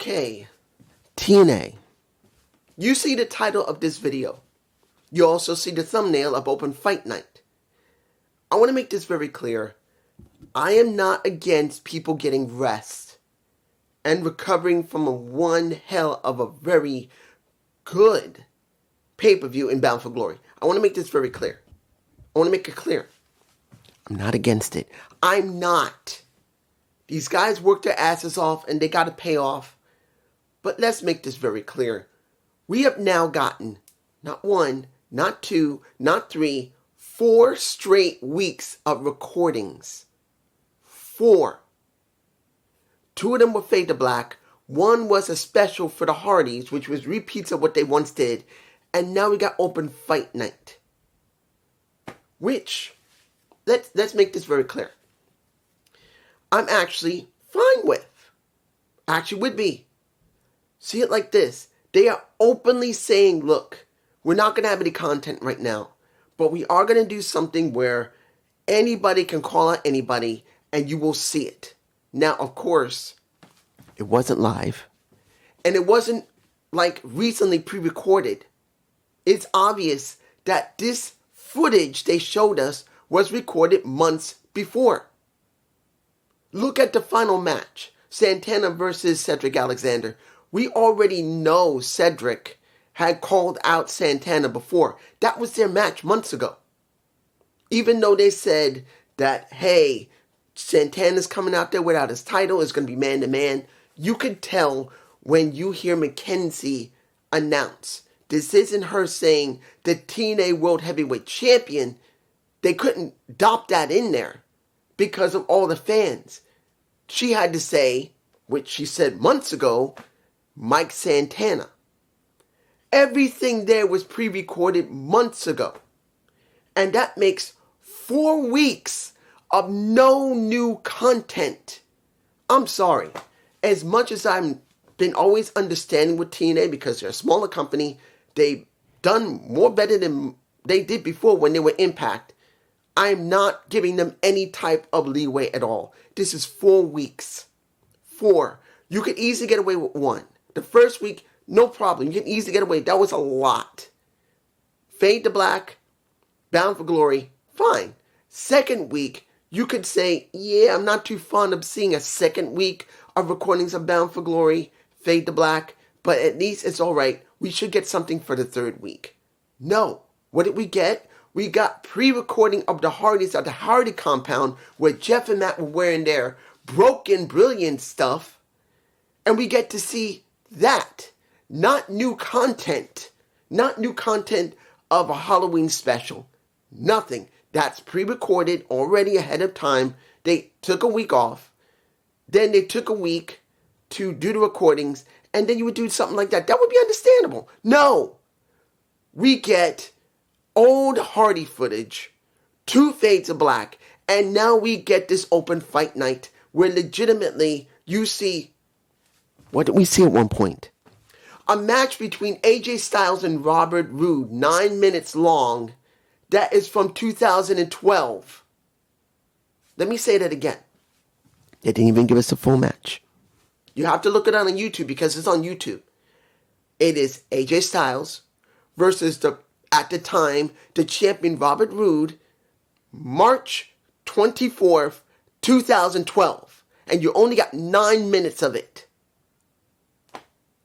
Okay, TNA. You see the title of this video. You also see the thumbnail of Open Fight Night. I want to make this very clear. I am not against people getting rest and recovering from one hell of a very good pay-per-view in Bound for Glory. I want to make this very clear. I want to make it clear. I'm not against it. I'm not. These guys work their asses off and they got to pay off. But let's make this very clear. We have now gotten not one, not two, not three, 4 straight weeks of recordings. 4. 2 of them were Fade to Black. 1 was a special for the Hardys, which was repeats of what they once did. And now we got Open Fight Night. Which, let's make this very clear. I'm actually fine with. Actually would be. See it like this. They are openly saying, look, we're not going to have any content right now. But we are going to do something where anybody can call out anybody and you will see it. Now, of course, it wasn't live. And it wasn't like recently pre-recorded. It's obvious that this footage they showed us was recorded months before. Look at the final match. Santana versus Cedric Alexander. We already know Cedric had called out Santana before. That was their match months ago. Even though they said that, hey, Santana's coming out there without his title, it's going to be man-to-man. You could tell when you hear Mackenzie announce. This isn't her saying the TNA World Heavyweight Champion. They couldn't dop that in there because of all the fans. She had to say, which she said months ago, Mike Santana. Everything there was pre-recorded months ago. And that makes 4 weeks of no new content. I'm sorry. As much as I've been always understanding with TNA because they're a smaller company, they've done more better than they did before when they were Impact. I'm not giving them any type of leeway at all. This is 4 weeks. 4. You could easily get away with 1. The first week, no problem. You can easily get away. That was a lot. Fade to Black, Bound for Glory, fine. Second week, you could say, yeah, I'm not too fond of seeing a second week of recordings of Bound for Glory, Fade to Black, but at least it's alright. We should get something for the third week. No. What did we get? We got pre-recording of the Hardys at the Hardy compound where Jeff and Matt were wearing their broken, brilliant stuff. And we get to see that. Not new content. Not new content of a Halloween special. Nothing. That's pre-recorded already ahead of time. They took a week off. Then they took a week to do the recordings. And then you would do something like that. That would be understandable. No. We get old Hardy footage, 2 Fades of Black, and now we get this Open Fight Night where legitimately you see, what did we see at one point? A match between AJ Styles and Robert Roode, 9 minutes long, that is from 2012. Let me say that again. They didn't even give us a full match. You have to look it up on YouTube because it's on YouTube. It is AJ Styles versus at the time, the champion Robert Roode, March 24th, 2012. And you only got 9 minutes of it.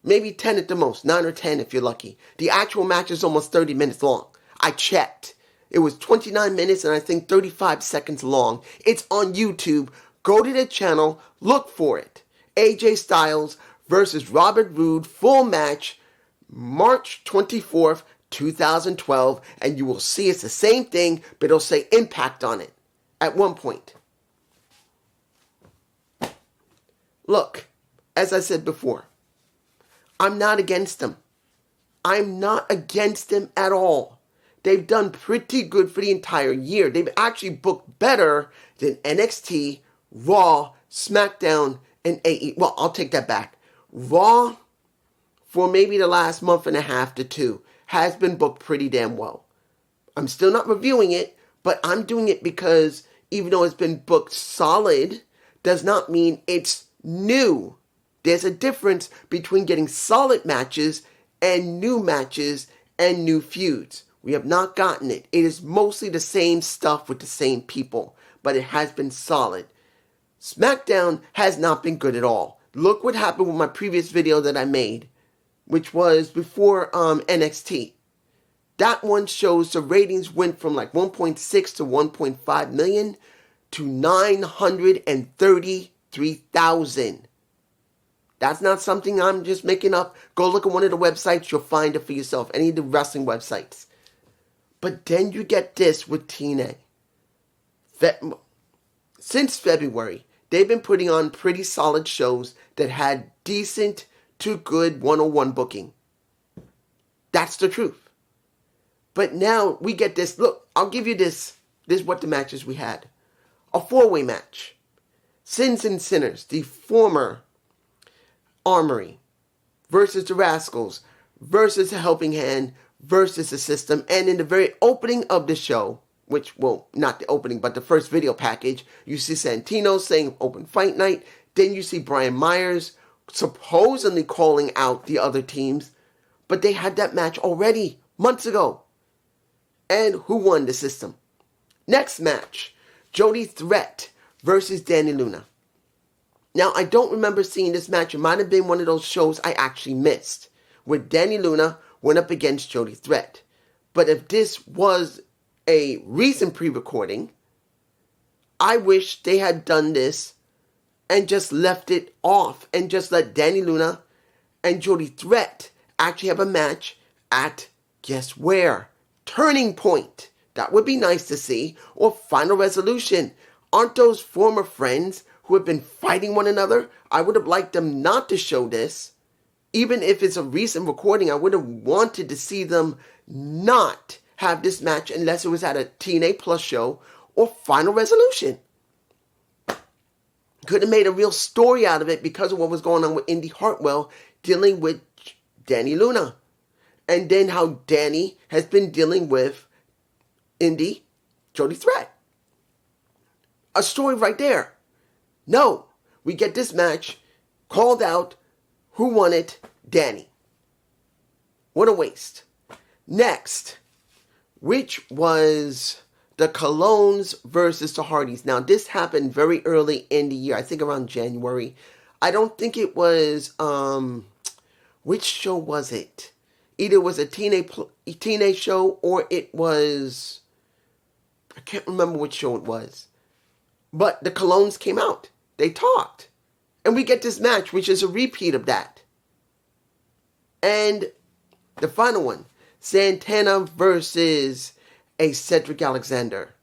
Maybe 10 at the most, 9 or 10 if you're lucky. The actual match is almost 30 minutes long. I checked. It was 29 minutes and I think 35 seconds long. It's on YouTube. Go to the channel, look for it. AJ Styles versus Robert Roode, full match, March 24th, 2012, and you will see it's the same thing, but it'll say Impact on it at one point. Look, as I said before, I'm not against them. I'm not against them at all. They've done pretty good for the entire year. They've actually booked better than NXT, Raw, SmackDown, and AE. Well, I'll take that back. Raw, for maybe the last month and a half to 2, has been booked pretty damn well. I'm still not reviewing it, but I'm doing it because even though it's been booked solid, does not mean it's new. There's a difference between getting solid matches and new feuds. We have not gotten it. It is mostly the same stuff with the same people, but it has been solid. SmackDown has not been good at all. Look what happened with my previous video that I made, which was before NXT. That one shows the ratings went from like 1.6 to 1.5 million to 933,000. That's not something I'm just making up. Go look at one of the websites. You'll find it for yourself. Any of the wrestling websites. But then you get this with TNA. Since February, they've been putting on pretty solid shows that had decent to good 101 booking. That's the truth. But now we get this. Look, I'll give you this. This is what the matches we had. A 4-way match. Sins and Sinners, the former Armory, versus the Rascals, versus the Helping Hand, versus the System. And in the very opening of the show, which, well, not the opening, but the first video package, you see Santino saying open fight night. Then you see Brian Myers supposedly calling out the other teams. But they had that match already months ago. And who won? The System. Next match, Jody Threat versus Danny Luna. Now, I don't remember seeing this match. It might have been one of those shows I actually missed, where Danny Luna went up against Jody Threat. But if this was a recent pre-recording, I wish they had done this and just left it off and just let Danny Luna and Jody Threat actually have a match at, guess where? Turning Point. That would be nice to see. Or Final Resolution. Aren't those former friends who have been fighting one another? I would have liked them not to show this. Even if it's a recent recording, I would have wanted to see them not have this match unless it was at a TNA Plus show or Final Resolution. Could have made a real story out of it because of what was going on with Indy Hartwell dealing with Danny Luna. And then how Danny has been dealing with Indy, Jody Threat. A story right there. No, we get this match called out. Who won it? Danny. What a waste. Next, which was the Colognes versus the Hardys. Now, this happened very early in the year. I think around January. I don't think it was, which show was it? Either it was a TNA show or it was, I can't remember which show it was. But the Colognes came out. They talked. And we get this match, which is a repeat of that. And the final one, Santana versus a Cedric Alexander.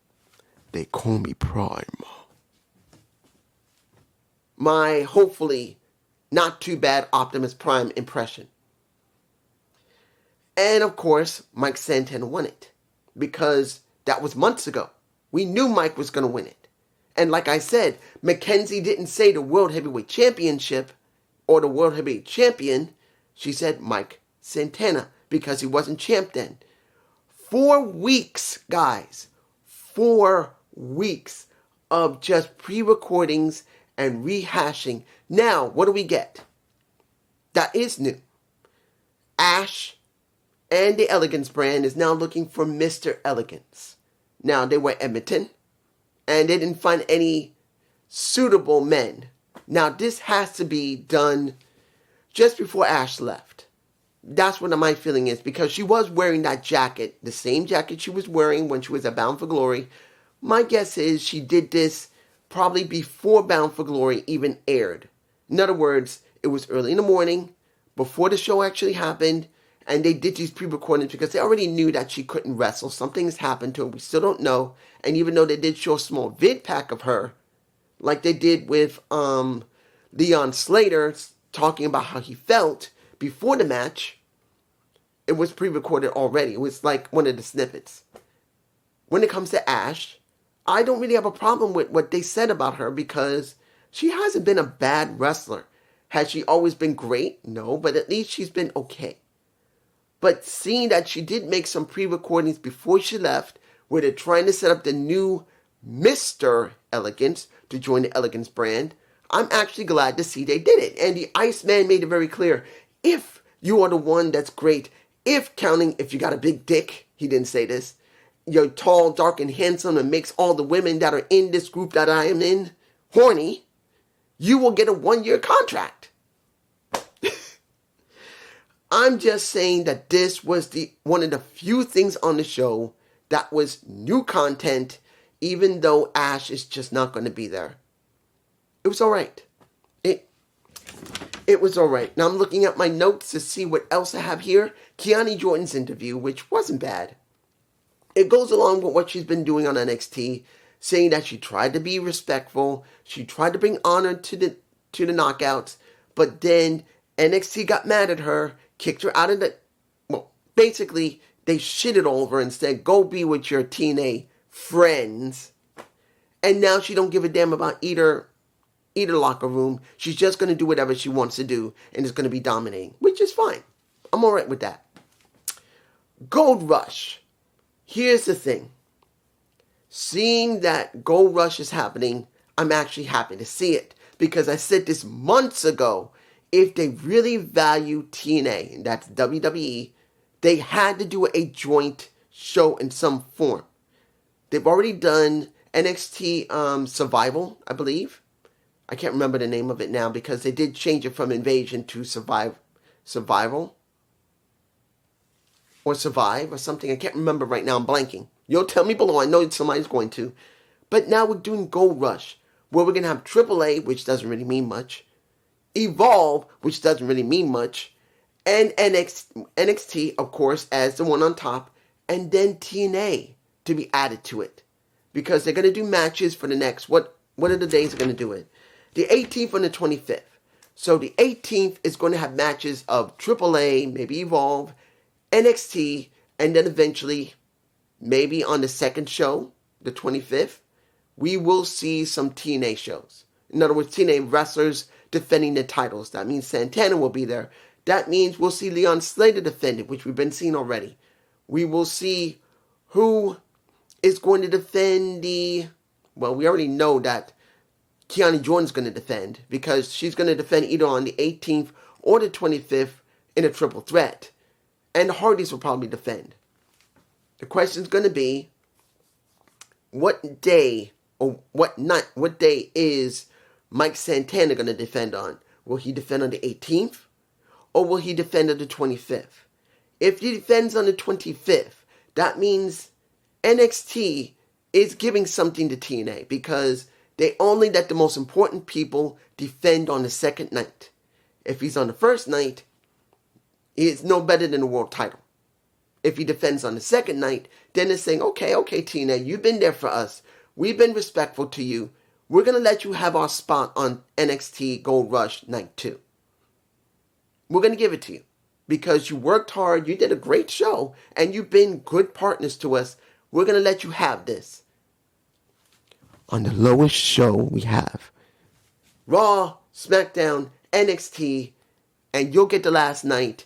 They call me Prime. My hopefully not too bad Optimus Prime impression. And of course, Mike Santana won it. Because that was months ago. We knew Mike was going to win it. And like I said, Mackenzie didn't say the World Heavyweight Championship or the World Heavyweight Champion. She said Mike Santana because he wasn't champ then. 4 weeks, guys. 4 weeks of just pre-recordings and rehashing. Now, what do we get? That is new. Ash and the Elegance brand is now looking for Mr. Elegance. Now, they were Edmonton, and they didn't find any suitable men. Now, this has to be done just before Ash left. That's what my feeling is, because she was wearing that jacket, the same jacket she was wearing when she was at Bound for Glory. My guess is she did this probably before Bound for Glory even aired. In other words, it was early in the morning, before the show actually happened, and they did these pre-recordings because they already knew that she couldn't wrestle. Something has happened to her. We still don't know. And even though they did show a small vid pack of her, like they did with Leon Slater talking about how he felt before the match, it was pre-recorded already. It was like one of the snippets. When it comes to Ash, I don't really have a problem with what they said about her because she hasn't been a bad wrestler. Has she always been great? No, but at least she's been okay. But seeing that she did make some pre-recordings before she left, where they're trying to set up the new Mr. Elegance to join the Elegance brand, I'm actually glad to see they did it. And the Iceman made it very clear. If you are the one, that's great. If you got a big dick, he didn't say this, you're tall, dark, and handsome and makes all the women that are in this group that I am in horny, you will get a 1-year contract. I'm just saying that this was one of the few things on the show that was new content, even though Ash is just not going to be there. It was all right. It was all right. Now I'm looking at my notes to see what else I have here. Kiani Jordan's interview, which wasn't bad. It goes along with what she's been doing on NXT, saying that she tried to be respectful, she tried to bring honor to the knockouts, but then NXT got mad at her, kicked her out of basically they shitted all over and said, go be with your TNA friends. And now she don't give a damn about either locker room. She's just going to do whatever she wants to do and is going to be dominating, which is fine. I'm all right with that. Gold Rush. Here's the thing. Seeing that Gold Rush is happening, I'm actually happy to see it. Because I said this months ago, if they really value TNA, and that's WWE, they had to do a joint show in some form. They've already done NXT Survival, I believe. I can't remember the name of it now because they did change it from Invasion to Survival. Or Survive or something. I can't remember right now. I'm blanking. You'll tell me below. I know somebody's going to. But now we're doing Gold Rush, where we're going to have AAA, which doesn't really mean much, Evolve, which doesn't really mean much, and NXT, of course, as the one on top, and then TNA to be added to it. Because they're going to do matches for the next, what are the days they're going to do it? The 18th and the 25th. So the 18th is going to have matches of AAA, maybe Evolve, NXT, and then eventually, maybe on the second show, the 25th, we will see some TNA shows. In other words, TNA wrestlers defending their titles. That means Santana will be there. That means we'll see Leon Slater defended, which we've been seeing already. We will see who is going to defend we already know that Kiani Jordan's going to defend, because she's going to defend either on the 18th or the 25th in a triple threat. And the Hardys will probably defend. The question's going to be, what day is Mike Santana going to defend on? Will he defend on the 18th? Or will he defend on the 25th? If he defends on the 25th, that means NXT is giving something to TNA, because they only let the most important people defend on the second night. If he's on the first night, he is no better than the world title. If he defends on the second night, then it's saying, okay, TNA, you've been there for us. We've been respectful to you. We're going to let you have our spot on NXT Gold Rush Night 2. We're going to give it to you. Because you worked hard, you did a great show, and you've been good partners to us. We're going to let you have this. On the lowest show we have, Raw, SmackDown, NXT, and you'll get the last night.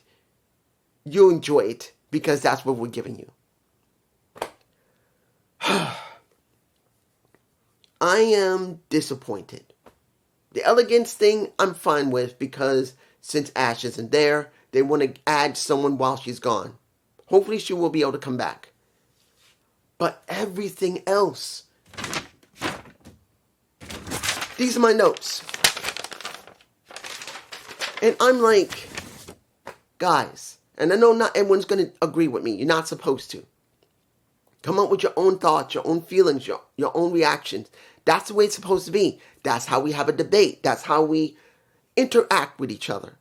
You'll enjoy it, because that's what we're giving you. I am disappointed. The Elegance thing, I'm fine with, because since Ash isn't there, they want to add someone while she's gone. Hopefully she will be able to come back. But everything else. These are my notes. And I'm like, guys, and I know not everyone's going to agree with me. You're not supposed to. Come up with your own thoughts, your own feelings, your own reactions. That's the way it's supposed to be. That's how we have a debate. That's how we interact with each other.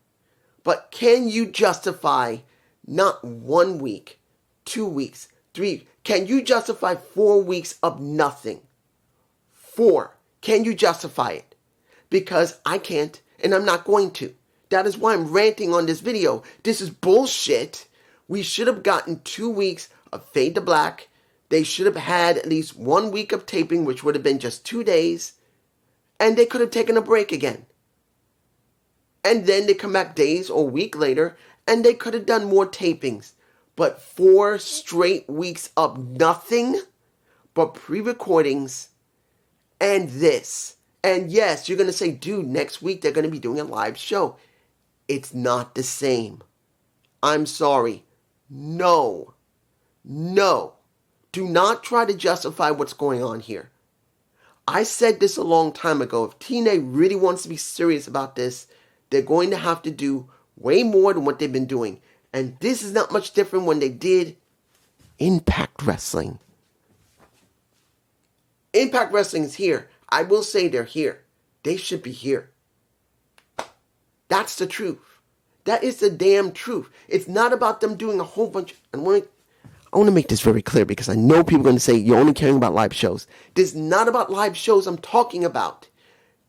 But can you justify not 1 week, 2 weeks, 3? Can you justify 4 weeks of nothing? 4. Can you justify it? Because I can't, and I'm not going to. That is why I'm ranting on this video. This is bullshit. We should have gotten 2 weeks of Fade to Black. They should have had at least 1 week of taping, which would have been just 2 days. And they could have taken a break again. And then they come back days or a week later, and they could have done more tapings. But 4 straight weeks of nothing but pre-recordings and this. And yes, you're going to say, dude, next week they're going to be doing a live show. It's not the same. I'm sorry. No. No. Do not try to justify what's going on here. I said this a long time ago. If TNA really wants to be serious about this, they're going to have to do way more than what they've been doing. And this is not much different when they did Impact Wrestling. Impact Wrestling is here. I will say they're here. They should be here. That's the truth. That is the damn truth. It's not about them doing a whole bunch. I want to make this very clear because I know people are going to say you're only caring about live shows. This is not about live shows I'm talking about.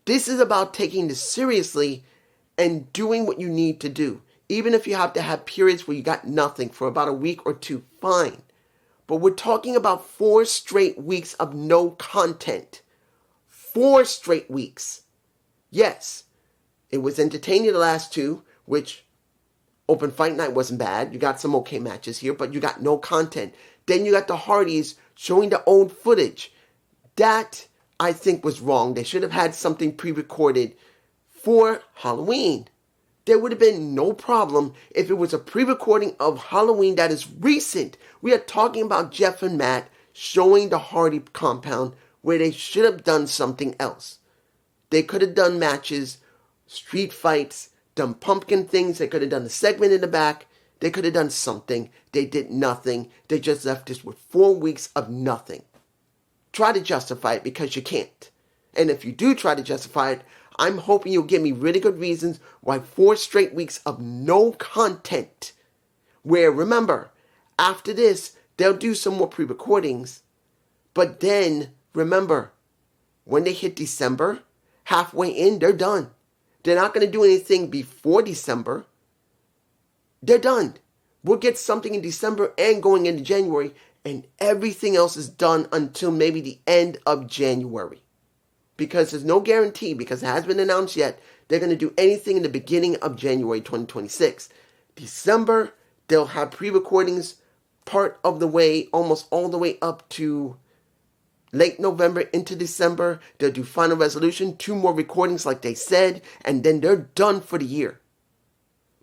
This is about taking this seriously and doing what you need to do. Even if you have to have periods where you got nothing for about a week or two, fine. But we're talking about 4 straight weeks of no content. 4 straight weeks. Yes, it was entertaining the last 2, which Open Fight Night wasn't bad. You got some okay matches here, but you got no content. Then you got the Hardys showing the old footage. That, I think, was wrong. They should have had something pre-recorded for Halloween. There would have been no problem if it was a pre-recording of Halloween that is recent. We are talking about Jeff and Matt showing the Hardy compound where they should have done something else. They could have done matches, street fights, done pumpkin things. They could have done a segment in the back. They could have done something. They did nothing. They just left us with 4 weeks of nothing. Try to justify it because you can't. And if you do try to justify it, I'm hoping you'll give me really good reasons why 4 straight weeks of no content. Where, remember, after this, they'll do some more pre-recordings. But then, remember, when they hit December, halfway in, they're done. They're not going to do anything before December. They're done. We'll get something in December and going into January, and everything else is done until maybe the end of January. Because there's no guarantee, because it hasn't been announced yet, they're going to do anything in the beginning of January 2026. December, they'll have pre-recordings part of the way, almost all the way up to late November into December. They'll do Final Resolution, 2 more recordings like they said, and then they're done for the year.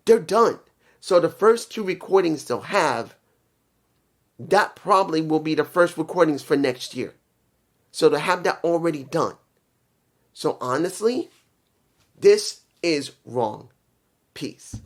They're done. So the first 2 recordings they'll have, that probably will be the first recordings for next year. So to have that already done. So honestly, this is wrong. Peace.